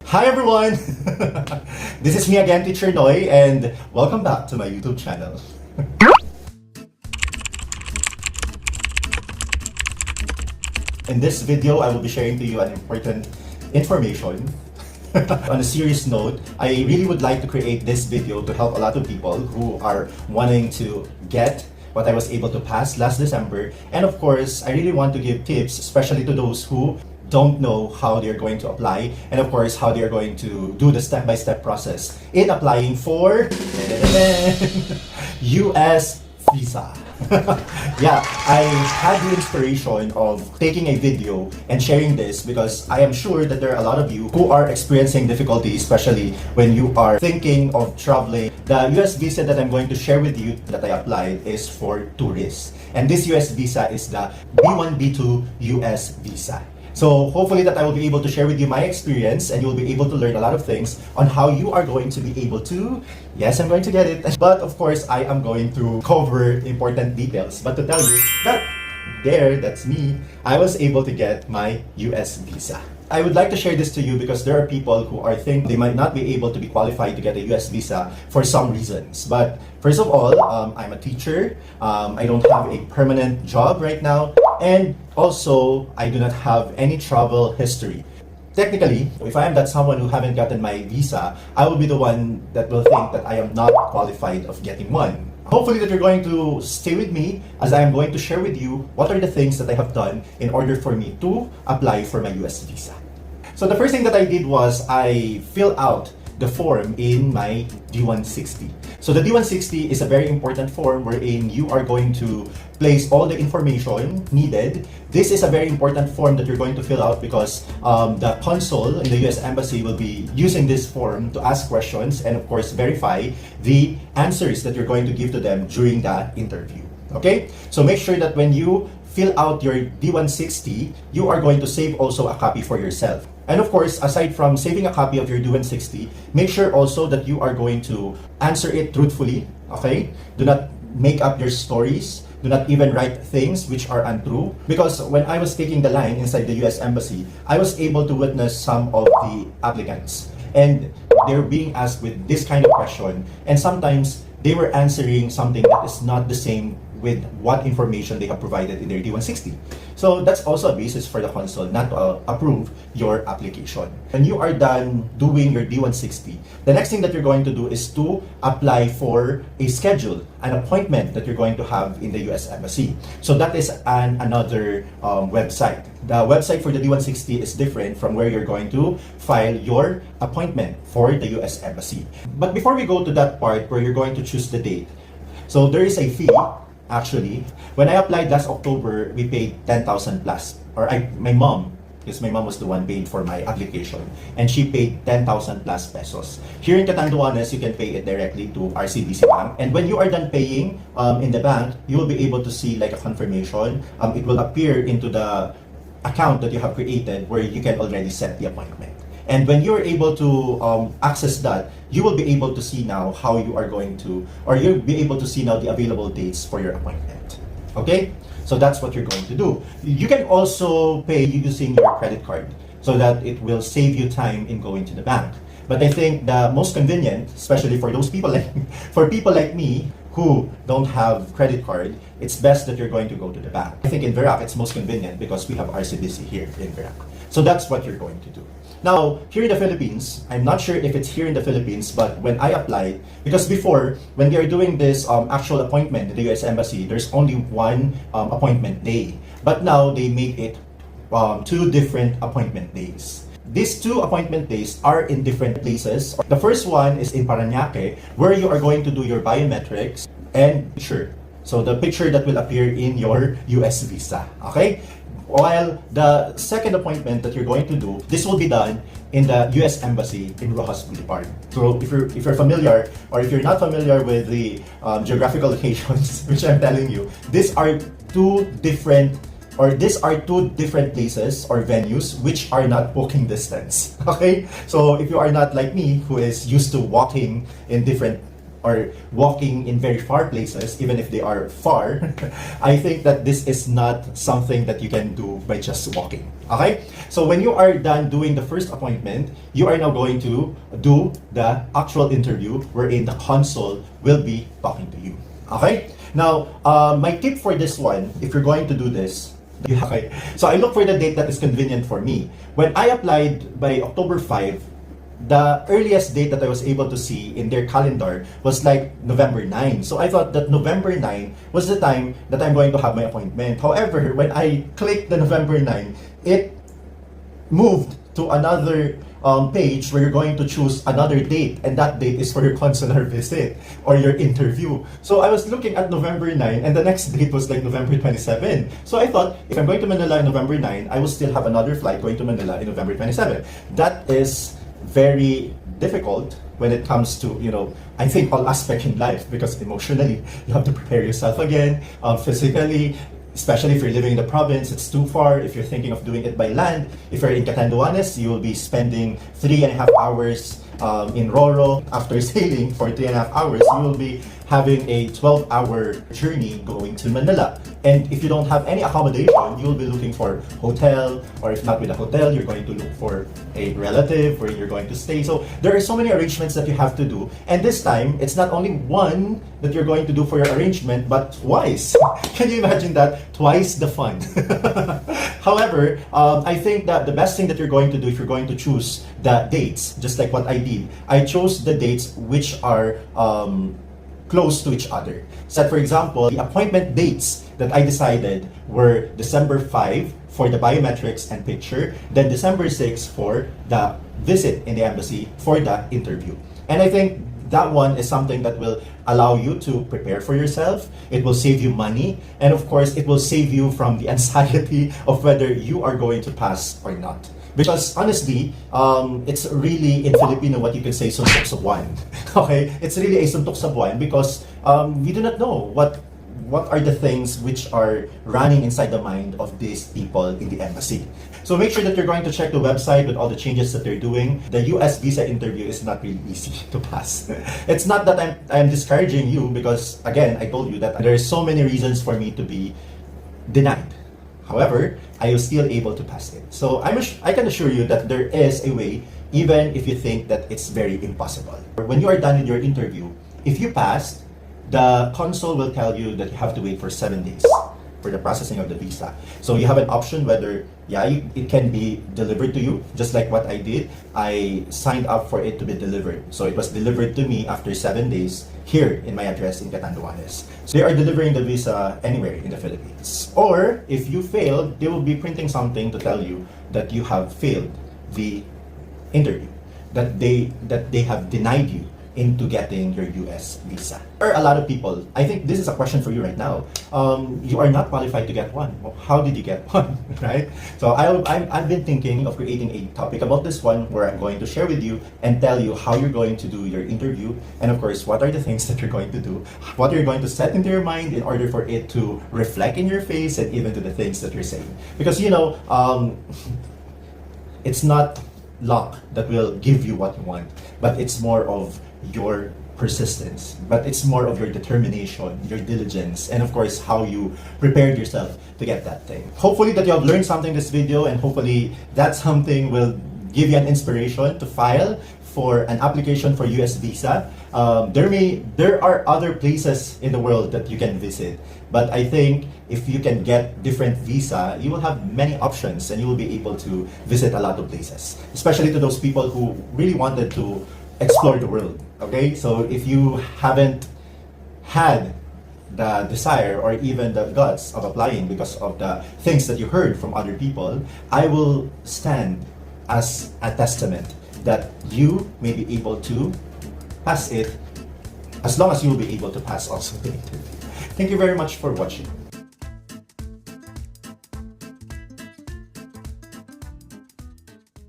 Hi everyone! This is me again, Teacher Noy, and welcome back to my YouTube channel. In this video, I will be sharing to you an important information. On a serious note, I really would like to create this video to help a lot of people who are wanting to get what I was able to pass last December. And of course, I really want to give tips, especially to those who don't know how they're going to apply, and of course how they're going to do the step-by-step process in applying for US visa. Yeah, I had the inspiration of taking a video and sharing this because I am sure that there are a lot of you who are experiencing difficulty, especially when you are thinking of traveling. The US visa that I'm going to share with you that I applied is for tourists, and this US visa is the B1 B2 US visa. So hopefully that I will be able to share with you my experience, and you'll be able to learn a lot of things on how you are going to be able to, yes, I'm going to get it. But of course, I am going to cover important details. But to tell you that that's me, I was able to get my US visa. I would like to share this to you because there are people who are thinking they might not be able to be qualified to get a US visa for some reasons. But first of all, I'm a teacher. I don't have a permanent job right now. And also, I do not have any travel history. Technically, if I am that someone who haven't gotten my visa, I will be the one that will think that I am not qualified of getting one. Hopefully that you're going to stay with me as I am going to share with you what are the things that I have done in order for me to apply for my US visa. So the first thing that I did was I filled out the form in my D160. So the D160 is a very important form wherein you are going to place all the information needed. This is a very important form that you're going to fill out because the consul in the US Embassy will be using this form to ask questions and of course verify the answers that you're going to give to them during that interview. Okay? So make sure that when you fill out your D160, you are going to save also a copy for yourself. And of course, aside from saving a copy of your D160, make sure also that you are going to answer it truthfully, okay? Do not make up your stories. Do not even write things which are untrue. Because when I was taking the line inside the US Embassy, I was able to witness some of the applicants. And they're being asked with this kind of question. And sometimes they were answering something that is not the same with what information they have provided in their D160. So that's also a basis for the consul not to approve your application. When you are done doing your D160, the next thing that you're going to do is to apply for a schedule, an appointment that you're going to have in the US Embassy. So that is another website. The website for the D160 is different from where you're going to file your appointment for the US Embassy. But before we go to that part where you're going to choose the date, so there is a fee. Actually, when I applied last October, we paid 10,000 plus. My mom, because my mom was the one paid for my application, and she paid 10,000 plus pesos. Here in Catanduanes, you can pay it directly to RCBC Bank. And when you are done paying in the bank, you will be able to see like a confirmation. It will appear into the account that you have created where you can already set the appointment. And when you're able to access that, you will be able to see now how you are going to, or you'll be able to see now the available dates for your appointment. Okay? So that's what you're going to do. You can also pay using your credit card so that it will save you time in going to the bank. But I think the most convenient, especially for those people for people like me who don't have credit card, it's best that you're going to go to the bank. I think in Verac it's most convenient because we have RCBC here in Verac. So that's what you're going to do. Now, here in the Philippines, I'm not sure if it's here in the Philippines, but when I applied, because before, when they are doing this actual appointment in the US Embassy, there's only one appointment day. But now, they make it 2 different appointment days. These 2 appointment days are in different places. The first one is in Parañaque, where you are going to do your biometrics and picture. So the picture that will appear in your US visa, okay? While the second appointment that you're going to do, this will be done in the US Embassy in Rojas Boulevard. So if you're familiar, or if you're not familiar with the geographical locations, which I'm telling you, these are two different places or venues which are not walking distance. Okay? So if you are not like me, who is used to walking in different or walking in very far places, even if they are far, I think that this is not something that you can do by just walking. Okay? So when you are done doing the first appointment, you are now going to do the actual interview wherein the consul will be talking to you. Okay? Now, my tip for this one, if you're going to do this, okay, so I look for the date that is convenient for me. When I applied by October 5, the earliest date that I was able to see in their calendar was like November 9. So I thought that November 9 was the time that I'm going to have my appointment. However, when I clicked the November 9, it moved to another page where you're going to choose another date, and that date is for your consular visit or your interview. So I was looking at November 9 and the next date was like November 27. So I thought, if I'm going to Manila on November 9, I will still have another flight going to Manila in November 27. That is very difficult when it comes to, I think all aspects in life, because emotionally you have to prepare yourself again, physically, especially if you're living in the province, it's too far. If you're thinking of doing it by land, if you're in Catanduanes, you will be spending 3.5 hours in Roro. After sailing for 3.5 hours, you will be having a 12-hour journey going to Manila. And if you don't have any accommodation, you'll be looking for hotel, or if not with a hotel, you're going to look for a relative where you're going to stay. So there are so many arrangements that you have to do. And this time, it's not only one that you're going to do for your arrangement, but twice. Can you imagine that? Twice the fun. However, I think that the best thing that you're going to do if you're going to choose the dates, just like what I did, I chose the dates which are close to each other. So for example, the appointment dates that I decided were December 5 for the biometrics and picture, then December 6 for the visit in the embassy for the interview. And I think that one is something that will allow you to prepare for yourself. It will save you money. And of course, it will save you from the anxiety of whether you are going to pass or not. Because honestly, it's really in Filipino what you can say, suntok sa buwan. Okay? It's really a suntok sa buwan because we do not know what are the things which are running inside the mind of these people in the embassy. So make sure that you're going to check the website with all the changes that they're doing. The US visa interview is not really easy to pass. It's not that I'm discouraging you, because again, I told you that there are so many reasons for me to be denied. However, I was still able to pass it. So I can assure you that there is a way, even if you think that it's very impossible. When you are done with your interview, if you passed, the consul will tell you that you have to wait for 7 days for the processing of the visa. So you have an option whether, it can be delivered to you, just like what I did. I signed up for it to be delivered. So it was delivered to me after 7 days here in my address in Catanduanes. So they are delivering the visa anywhere in the Philippines. Or if you failed, they will be printing something to tell you that you have failed the interview, that they have denied you into getting your US visa. There are a lot of people, I think this is a question for you right now. You are not qualified to get one. Well, how did you get one, right? So I've been thinking of creating a topic about this one where I'm going to share with you and tell you how you're going to do your interview, and of course, what are the things that you're going to do, what you're going to set into your mind in order for it to reflect in your face and even to the things that you're saying. Because it's not luck that will give you what you want, but it's more of your persistence, but it's more of your determination, your diligence, and of course how you prepared yourself to get that thing. Hopefully that you have learned something in this video, and hopefully that something will give you an inspiration to file for an application for US visa. There are other places in the world that you can visit, but I think if you can get different visa, you will have many options and you will be able to visit a lot of places, especially to those people who really wanted to explore the world. Okay, so if you haven't had the desire or even the guts of applying because of the things that you heard from other people, I will stand as a testament that you may be able to pass it, as long as you will be able to pass also the interview. Thank you very much for watching.